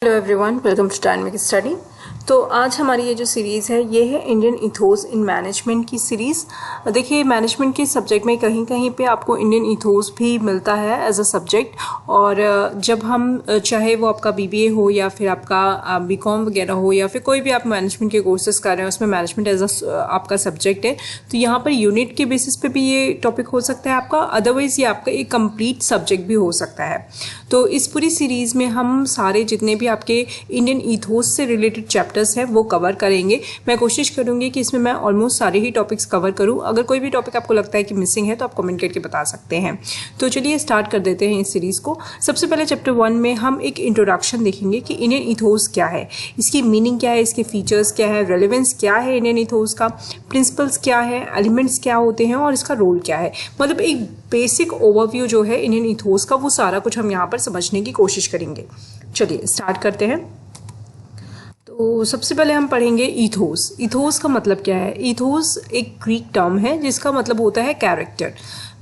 Hello everyone, welcome to dynamic study. तो आज हमारी ये जो सीरीज़ है ये है इंडियन इथोस इन मैनेजमेंट की सीरीज़। देखिए, मैनेजमेंट के सब्जेक्ट में कहीं कहीं पे आपको इंडियन इथोस भी मिलता है एज अ सब्जेक्ट। और जब हम चाहे वो आपका बीबीए हो या फिर आपका बीकॉम वगैरह हो या फिर कोई भी आप मैनेजमेंट के कोर्सेज कर रहे हैं उसमें मैनेजमेंट एज अ आपका सब्जेक्ट है, तो यहाँ पर यूनिट के बेसिस पे भी ये टॉपिक हो सकता है आपका, अदरवाइज़ ये आपका एक कंप्लीट सब्जेक्ट भी हो सकता है। तो इस पूरी सीरीज़ में हम सारे जितने भी आपके इंडियन इथोस से रिलेटेड चैप्टर्स हैं वो कवर करेंगे। मैं कोशिश करूंगी कि इसमें मैं ऑलमोस्ट सारे ही टॉपिक्स कवर करूं। अगर कोई भी टॉपिक आपको लगता है कि मिसिंग है तो आप कमेंट करके बता सकते हैं। तो चलिए स्टार्ट कर देते हैं इस सीरीज़ को। सबसे पहले चैप्टर 1 में हम एक इंट्रोडक्शन देखेंगे कि इंडियन इथोस क्या है, इसकी मीनिंग क्या है, इसके फीचर्स क्या है, रेलेवेंस क्या है इंडियन इथोस का, प्रिंसिपल्स क्या है, एलिमेंट्स क्या होते हैं और इसका रोल क्या है। मतलब एक बेसिक ओवरव्यू जो है इंडियन इथोस का वो सारा कुछ हम यहाँ पर समझने की कोशिश करेंगे। चलिए स्टार्ट करते हैं। तो सबसे पहले हम पढ़ेंगे ईथोस। ईथोस का मतलब क्या है? ईथोस एक ग्रीक टर्म है जिसका मतलब होता है कैरेक्टर।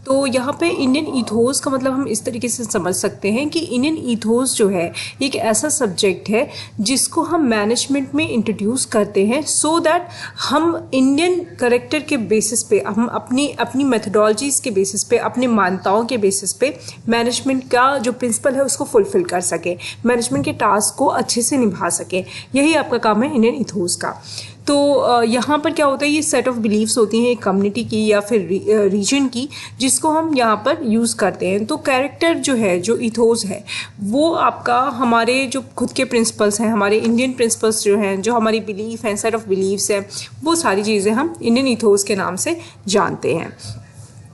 तो यहाँ पे इंडियन ईथोस का मतलब हम इस तरीके से समझ सकते हैं कि इंडियन ईथोस जो है एक ऐसा सब्जेक्ट है जिसको हम मैनेजमेंट में इंट्रोड्यूस करते हैं सो दैट हम इंडियन कैरेक्टर के बेसिस पे, हम अपनी मेथडोलॉजीज़ के बेसिस पे, अपनी मान्यताओं के बेसिस पे मैनेजमेंट का जो प्रिंसिपल है उसको फुलफिल कर सके, मैनेजमेंट के टास्क को अच्छे से निभा सके। यही आपका काम है इंडियन ईथोस का। तो यहाँ पर क्या होता है, ये सेट ऑफ बिलीव्स होती हैं एक कम्युनिटी की या फिर रीजन की, जिसको हम यहाँ पर यूज़ करते हैं। तो कैरेक्टर जो है, जो इथोस है, वो आपका हमारे जो खुद के प्रिंसिपल्स हैं, हमारे इंडियन प्रिंसिपल्स जो हैं, जो हमारी बिलीफ हैं, सेट ऑफ बिलीव्स हैं, वो सारी चीज़ें हम इंडियन इथोस के नाम से जानते हैं।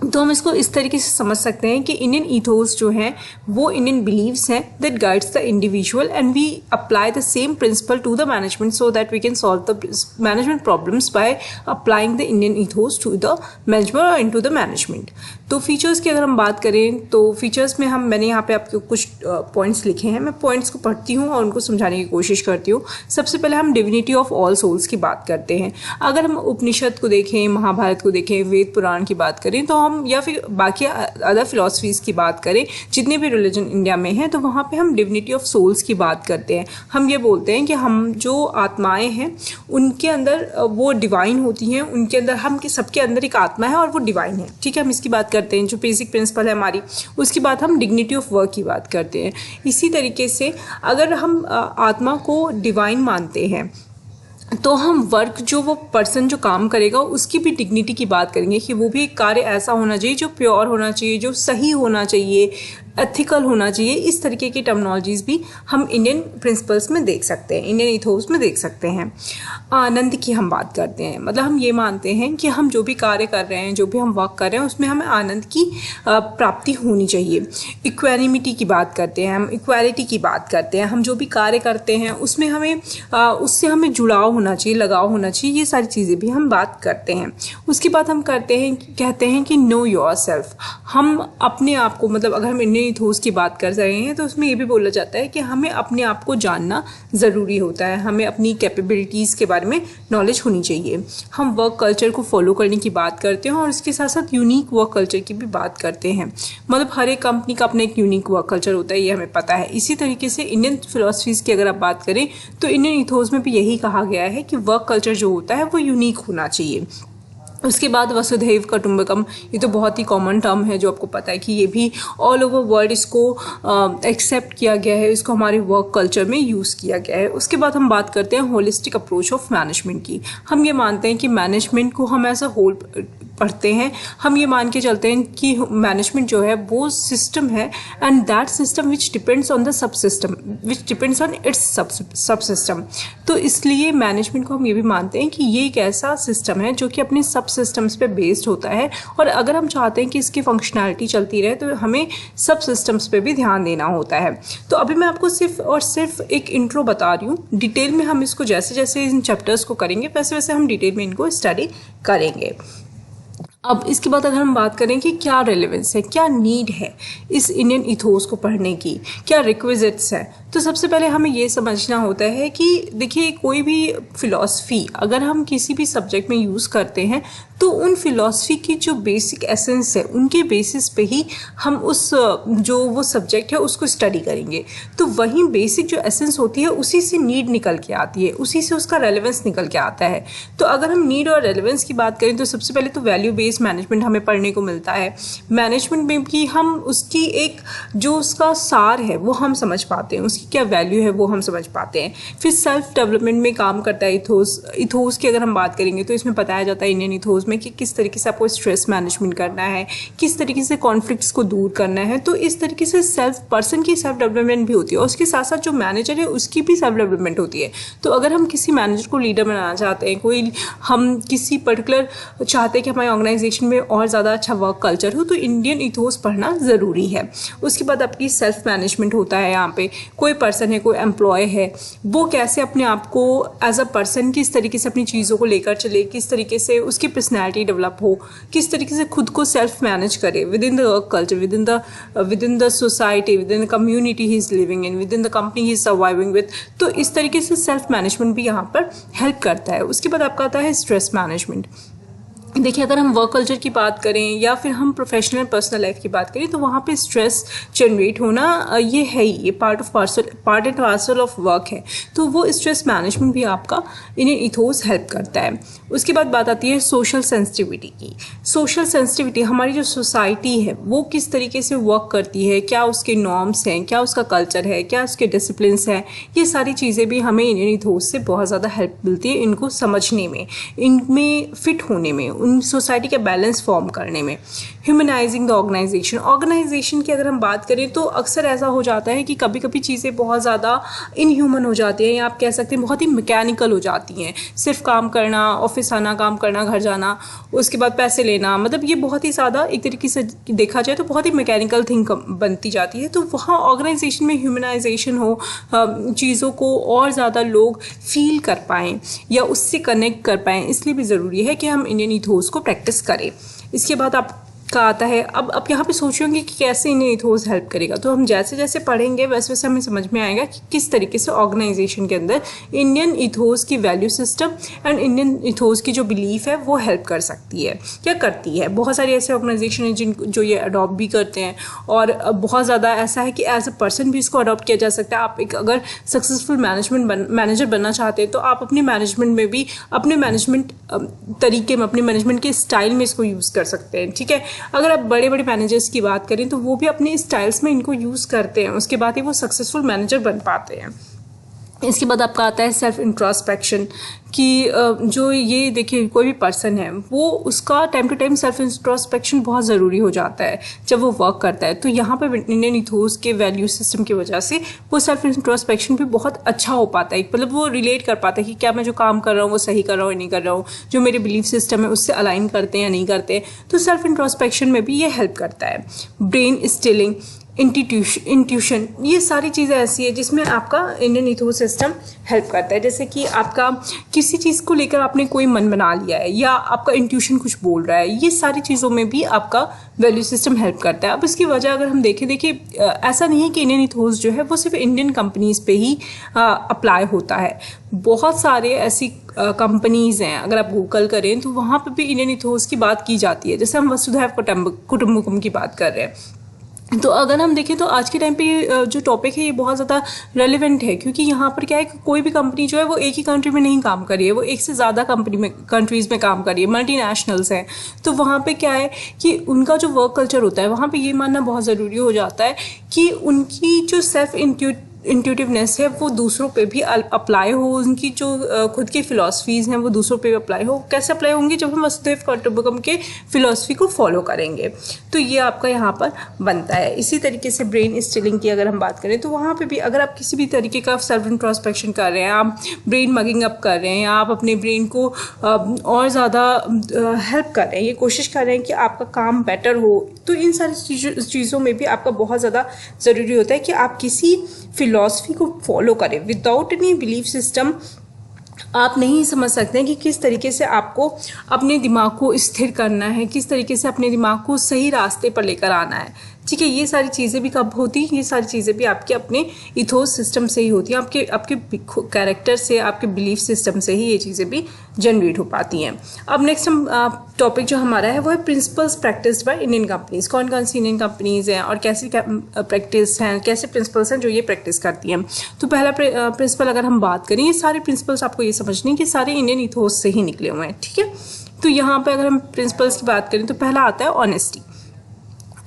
तो हम इसको इस तरीके से समझ सकते हैं कि इंडियन इथोस जो हैं वो इंडियन बिलीव्स हैं that guides the individual and we apply the same principle to the management so that we can solve the management problems by applying the Indian ethos to the management और into the management. तो features की अगर हम बात करें तो features में मैंने यहाँ पे आपको कुछ पॉइंट्स लिखे हैं। मैं पॉइंट्स को पढ़ती हूँ और उनको समझाने की कोशिश करती हूँ। सबसे पहले हम डिविनिटी ऑफ ऑल सोल्स की बात करते हैं। अगर हम उपनिषद को देखें, महाभारत को देखें, वेद पुराण की बात करें तो हम या फिर बाकी अदर फिलॉसफीज़ की बात करें, जितने भी रिलीजन इंडिया में हैं, तो वहाँ पे हम डिविनिटी ऑफ सोल्स की बात करते हैं। हम ये बोलते हैं कि हम जो आत्माएं हैं उनके अंदर वो डिवाइन होती हैं, उनके अंदर हम सबके अंदर एक आत्मा है और वो डिवाइन है। ठीक है, हम इसकी बात करते हैं। जो बेसिक प्रिंसिपल है हमारी, उसके बाद हम डिग्निटी ऑफ वर्क की बात करते हैं। इसी तरीके से अगर हम आत्मा को डिवाइन मानते हैं तो हम वर्क, जो वो पर्सन जो काम करेगा उसकी भी डिग्निटी की बात करेंगे कि वो भी एक कार्य ऐसा होना चाहिए जो प्योर होना चाहिए, जो सही होना चाहिए, एथिकल होना चाहिए। इस तरीके की टर्मिनोलॉजीज भी हम इंडियन प्रिंसिपल्स में देख सकते हैं, इंडियन इथोस में देख सकते हैं। आनंद की हम बात करते हैं, मतलब हम ये मानते हैं कि हम जो भी कार्य कर रहे हैं, जो भी हम वर्क कर रहे हैं, उसमें हमें आनंद की प्राप्ति होनी चाहिए। इक्वानिमिटी की बात करते हैं, हम इक्वालिटी की बात करते हैं। हम जो भी कार्य करते हैं उसमें हमें उससे हमें जुड़ाव होना चाहिए, लगाव होना चाहिए। ये सारी चीज़ें भी हम बात करते हैं। उसके बाद हम कहते हैं कि नो योर सेल्फ। हम अपने आप को, मतलब अगर हम इंडियन इथोस की बात कर रहे हैं तो उसमें ये भी बोला जाता है कि हमें अपने आप को जानना ज़रूरी होता है, हमें अपनी कैपेबिलिटीज़ के बारे में नॉलेज होनी चाहिए। हम वर्क कल्चर को फॉलो करने की बात करते हैं और इसके साथ साथ यूनिक वर्क कल्चर की भी बात करते हैं। मतलब हर एक कंपनी का अपना एक यूनिक वर्क कल्चर होता है, ये हमें पता है। इसी तरीके से इंडियन फिलॉसफीज़ की अगर आप बात करें तो इंडियन इथोस में भी यही कहा गया है कि वर्क कल्चर जो होता है वो यूनिक होना चाहिए। उसके बाद वसुधैव कुटुंबकम, ये तो बहुत ही कॉमन टर्म है जो आपको पता है कि ये भी ऑल ओवर वर्ल्ड इसको एक्सेप्ट किया गया है, इसको हमारे वर्क कल्चर में यूज़ किया गया है। उसके बाद हम बात करते हैं होलिस्टिक अप्रोच ऑफ मैनेजमेंट की। हम ये मानते हैं कि मैनेजमेंट को हम एज अ होल पढ़ते हैं। हम ये मान के चलते हैं कि मैनेजमेंट जो है वो सिस्टम है and that system which depends on the sub system which depends on it's सब सिस्टम। तो इसलिए मैनेजमेंट को हम ये भी मानते हैं कि ये एक ऐसा सिस्टम है जो कि अपने सब सिस्टम्स पे बेस्ड होता है और अगर हम चाहते हैं कि इसकी फंक्शनैलिटी चलती रहे तो हमें सब सिस्टम्स पे भी ध्यान देना होता है। तो अभी मैं आपको सिर्फ और सिर्फ एक इंट्रो बता रही हूँ। डिटेल में हम इसको जैसे जैसे इन चैप्टर्स को करेंगे वैसे वैसे हम डिटेल में इनको स्टडी करेंगे। अब इसके बाद अगर हम बात करें कि क्या रेलेवेंस है, क्या नीड है इस इंडियन इथोस को पढ़ने की, क्या रिक्विजिट्स है, तो सबसे पहले हमें ये समझना होता है कि देखिए कोई भी फिलॉसफी अगर हम किसी भी सब्जेक्ट में यूज़ करते हैं तो उन फिलॉसफी की जो बेसिक एसेंस है उनके बेसिस पे ही हम उस जो वो सब्जेक्ट है उसको स्टडी करेंगे। तो वहीं बेसिक जो एसेंस होती है उसी से नीड निकल के आती है, उसी से उसका रेलेवेंस निकल के आता है। तो अगर हम नीड और रेलेवेंस की बात करें तो सबसे पहले तो वैल्यू बेस्ड मैनेजमेंट हमें पढ़ने को मिलता है। मैनेजमेंट में भी हम उसकी एक जो उसका सार है वो हम समझ पाते हैं, उसकी क्या वैल्यू है वो हम समझ पाते हैं। फिर सेल्फ डेवलपमेंट में काम करता है इथोस की अगर हम बात करेंगे तो इसमें बताया जाता है इंडियन इथोस में कि किस तरीके से आपको स्ट्रेस मैनेजमेंट करना है, किस तरीके से कॉन्फ्लिक्ट्स को दूर करना है। तो इस तरीके से पर्सन की सेल्फ डेवलपमेंट भी होती है और उसके साथ साथ जो मैनेजर है उसकी भी सेल्फ डेवलपमेंट होती है। तो अगर हम किसी मैनेजर को लीडर बनाना चाहते हैं, कोई हम किसी पर्टिकुलर चाहते हैं कि हमारे ऑर्गेनाइजेशन में और ज़्यादा अच्छा वर्क कल्चर हो, तो इंडियन इथोस पढ़ना ज़रूरी है। उसके बाद आपकी सेल्फ मैनेजमेंट होता है। यहाँ पे कोई पर्सन है, कोई एम्प्लॉय है, वो कैसे अपने आप को एज अ पर्सन किस तरीके से अपनी चीज़ों को लेकर चले, किस तरीके से उसकी पर्सनैलिटी डेवलप हो, किस तरीके से खुद को सेल्फ मैनेज करे with in the work culture, with in the society, with in the community he is living in, with in the company he is surviving with. तो इस तरीके से सेल्फ मैनेजमेंट भी यहाँ पर हेल्प करता है। उसके बाद आपका आता है स्ट्रेस मैनेजमेंट। देखिए, अगर हम वर्क कल्चर की बात करें या फिर हम प्रोफेशनल पर्सनल लाइफ की बात करें तो वहाँ पे स्ट्रेस जनरेट होना ये है ही, ये part and parcel of work है। तो वो स्ट्रेस मैनेजमेंट भी आपका इन्हें इथोस हेल्प करता है। उसके बाद बात आती है सोशल सेंसिटिविटी की। सोशल सेंसिटिविटी, हमारी जो सोसाइटी है वो किस तरीके से वर्क करती है, क्या उसके नॉर्म्स हैं, क्या उसका कल्चर है, क्या उसके डिसिप्लिन्स हैं, ये सारी चीज़ें भी हमें इंडियन इथोस से बहुत ज़्यादा हेल्प मिलती है इनको समझने में, इनमें फिट होने में, उन सोसाइटी का बैलेंस फॉर्म करने में। ह्यूमनाइजिंग द ऑर्गेनाइजेशन की अगर हम बात करें तो अक्सर ऐसा हो जाता है कि कभी कभी चीज़ें बहुत ज़्यादा इनह्यूमन हो जाती हैं या आप कह सकते हैं बहुत ही मैकेनिकल हो जाती हैं। सिर्फ काम करना, ऑफिस आना, काम करना, घर जाना, उसके बाद पैसे लेना, मतलब ये बहुत ही ज़्यादा एक तरीके से देखा जाए तो बहुत ही मैकेनिकल थिंग बनती जाती है। तो वहाँ ऑर्गेनाइजेशन में ह्यूमनाइजेशन हो, चीज़ों को और ज़्यादा लोग फील कर पाएँ या उससे कनेक्ट कर पाएँ, इसलिए भी ज़रूरी है कि हम इंडियन इथोस को प्रैक्टिस करें। इसके बाद आपका आता है, अब यहाँ पे सोचेंगे कि कैसे इंडियन इथोस हेल्प करेगा। तो हम जैसे जैसे पढ़ेंगे वैसे वैसे हमें समझ में आएगा कि किस तरीके से ऑर्गेनाइजेशन के अंदर इंडियन इथोस की value system and Indian ethos की जो बिलीफ है वो हेल्प कर सकती है या करती है। बहुत सारे ऐसे ऑर्गेनाइजेशन हैं जो ये अडॉप्ट भी करते हैं और बहुत ज़्यादा ऐसा है कि एज अ पर्सन भी इसको अडॉप्ट किया जा सकता है। आप एक अगर सक्सेसफुल मैनेजर बनना चाहते हैं तो आप अपने मैनेजमेंट में भी अपने मैनेजमेंट तरीके में, अपने मैनेजमेंट के स्टाइल में इसको यूज़ कर सकते हैं। ठीक है, अगर आप बड़े बड़े मैनेजर्स की बात करें तो वो भी अपने स्टाइल्स में इनको यूज़ करते हैं, उसके बाद ही वो सक्सेसफुल मैनेजर बन पाते हैं। इसके बाद आपका आता है सेल्फ इंट्रोस्पेक्शन कि जो ये देखिए कोई भी पर्सन है वो उसका time to time self introspection बहुत ज़रूरी हो जाता है जब वो वर्क करता है। तो यहाँ पर इंडियन इथोस के वैल्यू सिस्टम की वजह से वो सेल्फ इंट्रोस्पेक्शन भी बहुत अच्छा हो पाता है। मतलब वो रिलेट कर पाता है कि क्या मैं जो काम कर रहा हूँ वो सही कर रहा हूँ या नहीं कर रहा हूँ, जो मेरे बिलीफ सिस्टम है उससे अलाइन करते हैं या नहीं करते। तो सेल्फ इंट्रोस्पेक्शन में भी ये हेल्प करता है। ब्रेन स्टिलिंग, इंट्यूशन, ये सारी चीज़ें ऐसी है जिसमें आपका इंडियन इथोस सिस्टम हेल्प करता है। जैसे कि आपका किसी चीज़ को लेकर आपने कोई मन बना लिया है या आपका इंट्यूशन कुछ बोल रहा है, ये सारी चीज़ों में भी आपका वैल्यू सिस्टम हेल्प करता है। अब इसकी वजह अगर हम देखिए ऐसा नहीं है कि इंडियन इथोस जो है वो सिर्फ इंडियन कंपनीज़ पे ही अप्लाई होता है। बहुत सारे ऐसी कंपनीज़ हैं, अगर आप गूगल करें तो वहाँ पर भी इंडियन इथोस की बात की जाती है। जैसे हम वसुधैव कुटुंबकम की बात कर रहे हैं, तो अगर हम देखें तो आज के टाइम पे ये जो टॉपिक है ये बहुत ज़्यादा रेलेवेंट है, क्योंकि यहाँ पर क्या है कि कोई भी कंपनी जो है वो एक ही कंट्री में नहीं काम कर रही है, वो एक से ज़्यादा कंट्रीज़ में काम कर रही है, मल्टीनेशनल्स हैं। तो वहाँ पे क्या है कि उनका जो वर्क कल्चर होता है वहाँ पे ये मानना बहुत ज़रूरी हो जाता है कि उनकी जो सेल्फ इंट्यूटिवनेस है वो दूसरों पे भी अप्लाई हो, उनकी जो खुद की फ़िलासफ़ीज़ हैं वो दूसरों पे भी अप्लाई हो। कैसे अप्लाई होंगी? जब हम वसुधैव कुटुंबकम के फ़िलासफ़ी को फॉलो करेंगे। तो ये आपका यहाँ पर बनता है। इसी तरीके से ब्रेन स्टिलिंग की अगर हम बात करें तो वहाँ पे भी अगर आप किसी भी तरीके का सेल्फ इंट्रोस्पेक्शन कर रहे हैं, आप ब्रेन मगिंग अप कर रहे हैं, आप अपने ब्रेन को और ज़्यादा हेल्प कर रहे हैं, ये कोशिश कर रहे हैं कि आपका काम बेटर हो, तो इन सारी चीज़ों में भी आपका बहुत ज़्यादा ज़रूरी होता है कि आप किसी फिलॉसफी को फॉलो करें। विदाउट एनी बिलीफ सिस्टम आप नहीं समझ सकते हैं कि किस तरीके से आपको अपने दिमाग को स्थिर करना है, किस तरीके से अपने दिमाग को सही रास्ते पर लेकर आना है। ठीक है। ये सारी चीज़ें भी कब होती हैं, ये सारी चीज़ें भी आपके अपने इथोस सिस्टम से ही होती हैं, आपके कैरेक्टर से, आपके बिलीफ सिस्टम से ही ये चीज़ें भी जनरेट हो पाती हैं। अब नेक्स्ट हम टॉपिक जो हमारा है वो है principles practised by Indian companies. कौन कौन सी इंडियन कंपनीज हैं और कैसी प्रैक्टिस हैं, कैसे प्रिंसिपल्स हैं जो ये प्रैक्टिस करती हैं। तो पहला प्रिंसिपल अगर हम बात करें, ये सारे प्रिंसिपल्स आपको ये समझने हैं कि सारे इंडियन इथोस से ही निकले हुए हैं, ठीक है। तो यहाँ पे अगर हम प्रिंसिपल्स की बात करें तो पहला आता है ऑनेस्टी।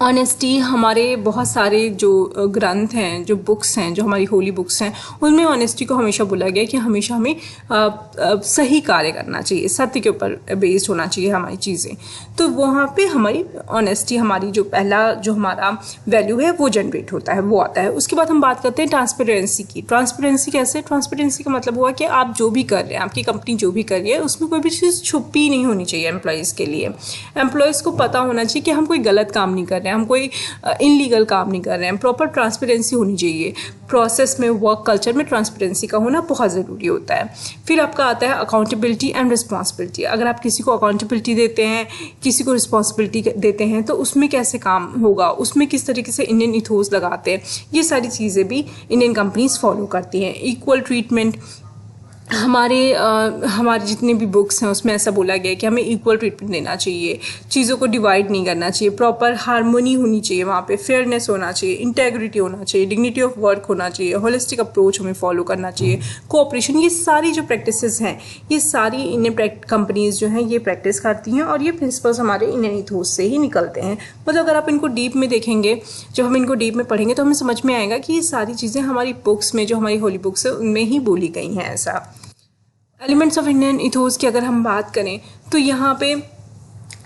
ऑनेस्टी हमारे बहुत सारे जो ग्रंथ हैं, जो बुक्स हैं, जो हमारी होली बुक्स हैं, उनमें ऑनेस्टी को हमेशा बोला गया कि हमेशा हमें सही कार्य करना चाहिए, सत्य के ऊपर बेस्ड होना चाहिए हमारी चीज़ें। तो वहाँ पे हमारी ऑनेस्टी, हमारी जो पहला जो हमारा वैल्यू है वो जनरेट होता है, वो आता है। उसके बाद हम बात करते हैं ट्रांसपेरेंसी की। ट्रांसपेरेंसी कैसे? ट्रांसपेरेंसी का मतलब हुआ कि आप जो भी कर रहे हैं, आपकी कंपनी जो भी कर रही है, उसमें कोई भी चीज़ छुपी नहीं होनी चाहिए एम्प्लॉयज़ के लिए। एम्प्लॉयज़ को पता होना चाहिए कि हम कोई गलत काम नहीं कर रहे हैं, हम कोई इनलीगल काम नहीं कर रहे हैं। प्रॉपर ट्रांसपेरेंसी होनी चाहिए प्रोसेस में, वर्क कल्चर में ट्रांसपेरेंसी का होना बहुत ज़रूरी होता है। फिर आपका आता है अकाउंटेबिलिटी एंड रिस्पॉन्सिबिलिटी। अगर आप किसी को अकाउंटेबिलिटी देते हैं, किसी को रिस्पॉन्सिबिलिटी देते हैं, तो उसमें कैसे काम होगा, उसमें किस तरीके से इंडियन इथोस लगाते हैं, ये सारी चीज़ें भी इंडियन कंपनीज फॉलो करती हैं। इक्वल ट्रीटमेंट, हमारे जितने भी बुक्स हैं उसमें ऐसा बोला गया है कि हमें इक्वल ट्रीटमेंट देना चाहिए, चीज़ों को डिवाइड नहीं करना चाहिए, प्रॉपर हार्मोनी होनी चाहिए, वहाँ पे फेयरनेस होना चाहिए, इंटेग्रिटी होना चाहिए, डिग्निटी ऑफ वर्क होना चाहिए, होलिस्टिक अप्रोच हमें फॉलो करना चाहिए, कोऑपरेशन। ये सारी जो प्रैक्टिसेस हैं, ये सारी इंडियन कंपनीज जो हैं ये प्रैक्टिस करती हैं और ये प्रिंसिपल्स हमारे इंडियन इथोस से ही निकलते हैं। मतलब अगर आप इनको डीप में देखेंगे, जब हम इनको डीप में पढ़ेंगे तो हमें समझ में आएगा कि ये सारी चीज़ें हमारी बुक्स में, जो हमारी होली बुक्स है, उनमें ही बोली गई हैं। ऐसा एलिमेंट्स ऑफ इंडियन इथोस की अगर हम बात करें तो यहाँ पे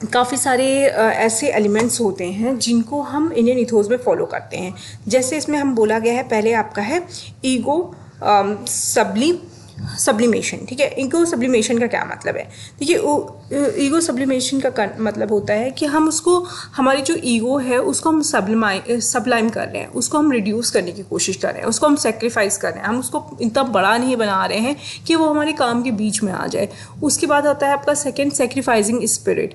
काफ़ी सारे ऐसे एलिमेंट्स होते हैं जिनको हम इंडियन इथोस में फॉलो करते हैं। जैसे इसमें हम बोला गया है, पहले आपका है ईगो सब्लिमेशन, ठीक है। ईगो सब्लिमेशन का क्या मतलब है? देखिए, ईगो सब्लिमेशन का मतलब होता है कि हम उसको, हमारी जो ईगो है उसको हम सब्लाइम कर रहे हैं, उसको हम रिड्यूस करने की कोशिश कर रहे हैं, उसको हम सेक्रीफाइस कर रहे हैं, हम उसको इतना बड़ा नहीं बना रहे हैं कि वो हमारे काम के बीच में आ जाए। उसके बाद आता है आपका second, sacrificing spirit.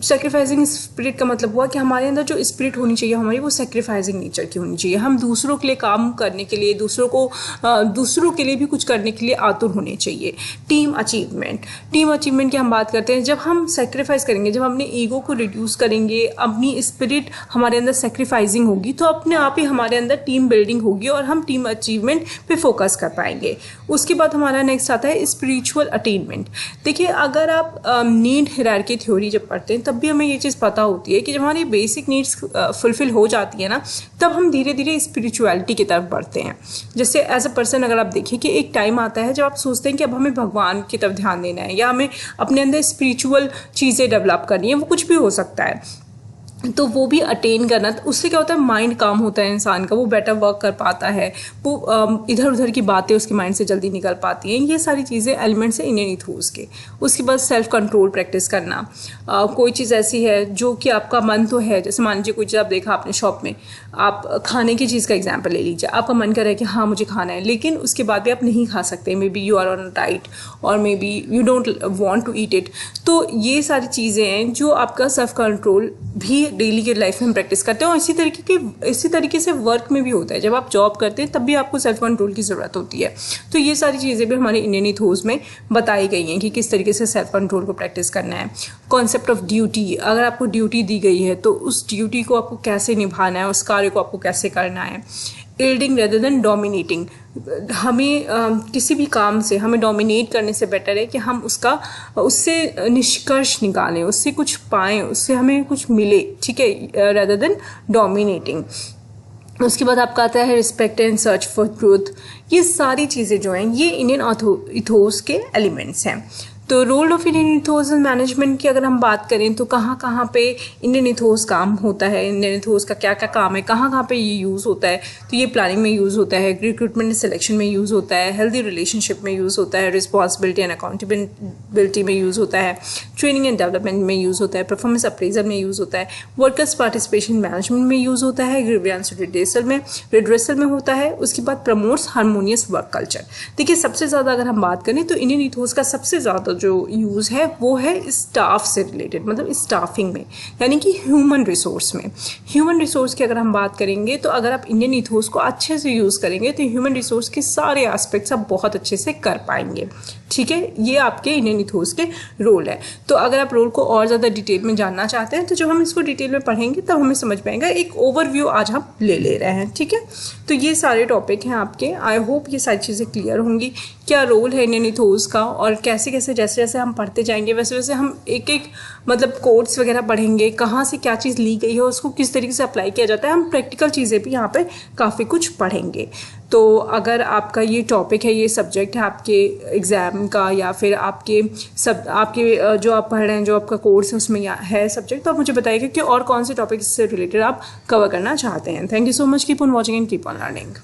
Sacrificing spirit का मतलब हुआ कि हमारे अंदर जो स्पिरिट होनी चाहिए हमारी, वो सेक्रीफाइसिंग नेचर की होनी चाहिए। हम दूसरों के लिए काम करने के लिए, दूसरों के लिए भी कुछ करने के लिए आतुर होने चाहिए। टीम अचीवमेंट की हम बात करते हैं। जब हम सेक्रीफाइस करेंगे, जब अपने ईगो को रिड्यूस करेंगे, अपनी स्पिरिट हमारे अंदर सेक्रीफाइसिंग होगी, तो अपने आप ही हमारे अंदर टीम बिल्डिंग होगी और हम टीम अचीवमेंट पे फोकस कर पाएंगे। उसके बाद हमारा नेक्स्ट आता है स्पिरिचुअल अटेनमेंट। देखिए, अगर आप नीड हायरार्की थ्योरी जब पढ़ते हैं तब भी हमें ये चीज़ पता होती है कि जब हमारी बेसिक नीड्स फुलफिल हो जाती है ना, तब हम धीरे धीरे स्पिरिचुअलिटी की तरफ बढ़ते हैं। जैसे एज अ पर्सन अगर आप देखिए कि एक टाइम आता है जब आप सोचते हैं कि अब हमें भगवान की तरफ ध्यान देना है या हमें अपने अंदर स्पिरिचुअल चीज़ें डेवलप करनी है, वो कुछ भी हो सकता है, तो वो भी अटेन करना। तो उससे क्या होता है, माइंड काम होता है इंसान का, वो बेटर वर्क कर पाता है, वो इधर उधर की बातें उसके माइंड से जल्दी निकल पाती हैं। ये सारी चीज़ें एलिमेंट्स हैं इंडियन इथोस के। उसके बाद सेल्फ कंट्रोल प्रैक्टिस करना। कोई चीज़ ऐसी है जो कि आपका मन तो है, जैसे मान लीजिए कोई चीज़ आप देखा आपने शॉप में, आप खाने की चीज़ का एग्जाम्पल ले लीजिए, आपका मन कर रहा है कि हाँ मुझे खाना है, लेकिन उसके बाद भी आप नहीं खा सकते, may be you are on diet और may be you don't want to eat it. तो ये सारी चीज़ें हैं जो आपका सेल्फ कंट्रोल भी डेली के लाइफ में हम प्रैक्टिस करते हैं। और इसी तरीके से वर्क में भी होता है। जब आप जॉब करते हैं तब भी आपको सेल्फ कंट्रोल की ज़रूरत होती है। तो ये सारी चीज़ें भी हमारे इंडियन इथोस में बताई गई हैं कि किस तरीके से सेल्फ कंट्रोल को प्रैक्टिस करना है। कॉन्सेप्ट ऑफ ड्यूटी, अगर आपको ड्यूटी दी गई है तो उस ड्यूटी को आपको कैसे निभाना है, उस कार्य को आपको कैसे करना है। एल्डिंग रेदर देन डोमिनेटिंग, हमें किसी भी काम से हमें डोमिनेट करने से बेटर है कि हम उससे निष्कर्ष निकालें, उससे कुछ पाएं, उससे हमें कुछ मिले, ठीक है, रेदर देन डोमिनेटिंग। उसके बाद आपका आता है respect and search for truth. ये सारी चीज़ें जो हैं ये इंडियन इथोस के एलिमेंट्स हैं। तो role of Indian ethos in management की अगर हम बात करें तो कहाँ कहाँ पे इंडियन इथोस काम होता है, इंडियन इथोस का क्या क्या काम है, कहाँ कहाँ पे ये यूज़ होता है। तो ये प्लानिंग में यूज़ होता है, रिक्रूटमेंट एंड सिलेक्शन में यूज़ होता है, हेल्दी रिलेशनशिप में यूज़ होता है, रिस्पॉन्सिबिलिटी एंड अकाउंटेबिलिटी में यूज़ होता है, ट्रेनिंग एंड डेवलपमेंट में यूज़ होता है, परफॉर्मेंस अप्रेजल में यूज़ होता है, वर्कर्स पार्टिसिपेशन मैनेजमेंट में यूज़ होता है, ग्रीवियंस रिड्रेसल में होता है। उसके बाद प्रमोट्स हार्मोनियस वर्क कल्चर। देखिए, सबसे ज़्यादा अगर हम बात करें तो इंडियन इथोस का सबसे ज़्यादा जो यूज़ है वो है स्टाफ से रिलेटेड, मतलब स्टाफिंग में, यानी कि ह्यूमन रिसोर्स में। ह्यूमन रिसोर्स की अगर हम बात करेंगे तो अगर आप इंडियन इथोस को अच्छे से यूज़ करेंगे तो ह्यूमन रिसोर्स के सारे एस्पेक्ट्स आप बहुत अच्छे से कर पाएंगे। ठीक है, ये आपके इंडियन इथोस के रोल है। तो अगर आप रोल को और ज़्यादा डिटेल में जानना चाहते हैं तो जब हम इसको डिटेल में पढ़ेंगे तब हमें समझ पाएंगे। एक ओवरव्यू आज हम ले रहे हैं। ठीक है, तो ये सारे टॉपिक हैं आपके। आई होप ये सारी चीज़ें क्लियर होंगी, क्या रोल है इंडियन इथोस का, और कैसे कैसे जैसे जैसे हम पढ़ते जाएंगे वैसे वैसे हम एक एक मतलब कोड्स वगैरह पढ़ेंगे, कहाँ से क्या चीज़ ली गई है, उसको किस तरीके से अप्लाई किया जाता है। हम प्रैक्टिकल चीज़ें भी यहाँ पे काफ़ी कुछ पढ़ेंगे। तो अगर आपका ये टॉपिक है, ये सब्जेक्ट है आपके एग्ज़ाम का, या फिर आपके जो आप पढ़ रहे हैं, जो आपका कोर्स है उसमें है सब्जेक्ट, तो आप मुझे बताइएगा कि और कौन से टॉपिक से रिलेटेड आप कवर करना चाहते हैं। Thank you so much, keep on watching and keep on learning.